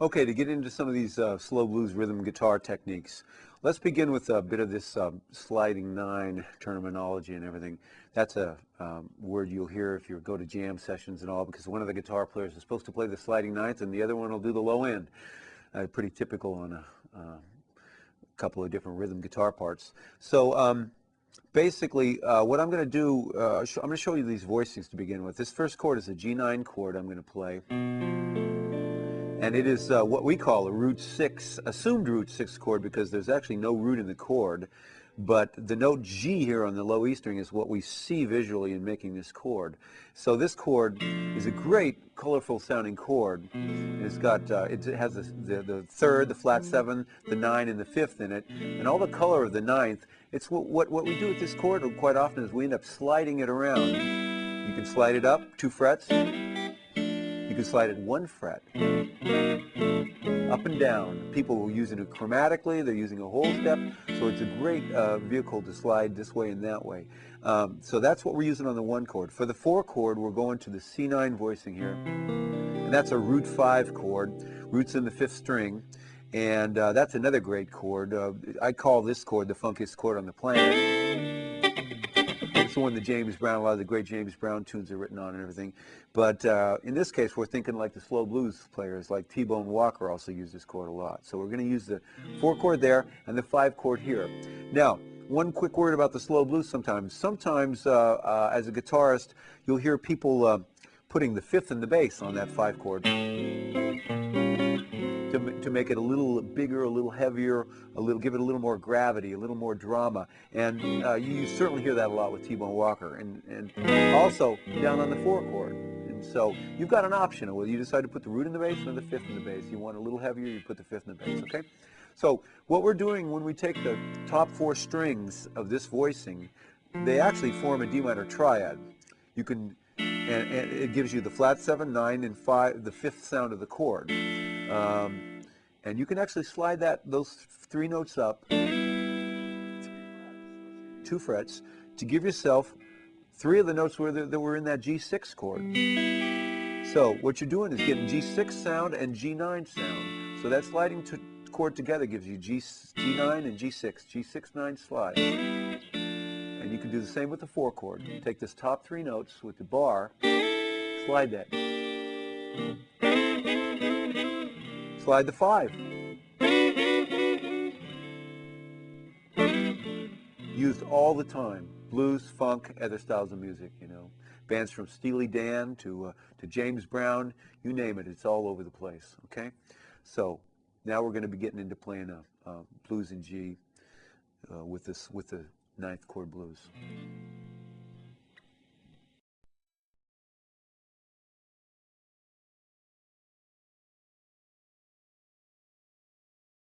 Okay, to get into some of these slow blues rhythm guitar techniques, let's begin with a bit of this sliding nine terminology and everything. That's a word you'll hear if you go to jam sessions and all, because one of the guitar players is supposed to play the sliding ninth and the other one will do the low end. Pretty typical on a couple of different rhythm guitar parts. So basically, what I'm going to do, I'm going to show you these voicings to begin with. This first chord is a G9 chord I'm going to play. And it is what we call a root 6, assumed root 6 chord, because there's actually no root in the chord. But the note G here on the low E string is what we see visually in making this chord. So this chord is a great, colorful sounding chord. It's got, it has the third, the flat 7, the 9, and the 5th in it. And all the color of the ninth, it's what we do with this chord quite often is we end up sliding it around. You can slide it up 2 frets. You can slide it 1 fret. Up and down. People are using it chromatically, they're using a whole step, so it's a great vehicle to slide this way and that way. So that's what we're using on the 1 chord. For the 4 chord, we're going to the C9 voicing here, and that's a root 5 chord. Root's in the 5th string, and that's another great chord. I call this chord the funkiest chord on the planet. It's the one that James Brown, a lot of the great James Brown tunes are written on and everything. But in this case, we're thinking like the slow blues players, like T-Bone Walker also use this chord a lot. So we're going to use the 4 chord there and the 5 chord here. Now, one quick word about the slow blues sometimes. Sometimes, as a guitarist, you'll hear people putting the 5th and the bass on that 5 chord. To make it a little bigger, a little heavier, give it a little more gravity, a little more drama. And you certainly hear that a lot with T-Bone Walker. And also down on the 4 chord. And so you've got an option of whether you decide to put the root in the bass or the 5th in the bass. You want a little heavier, you put the 5th in the bass, okay? So what we're doing when we take the top 4 strings of this voicing, they actually form a D minor triad. You can, and it gives you the flat 7, 9, and 5, the 5th sound of the chord. And you can actually slide those 3 notes up 2 frets to give yourself 3 of the notes that were in that G6 chord. So what you're doing is getting G6 sound and G9 sound. So that sliding chord together gives you G9 and G6, G6, 9 slide. And you can do the same with the 4 chord. Take this top 3 notes with the bar, slide that. Slide the 5. Used all the time. Blues, funk, other styles of music, you know. Bands from Steely Dan to James Brown, you name it, it's all over the place, okay? So now we're going to be getting into playing blues in G with the 9th chord blues.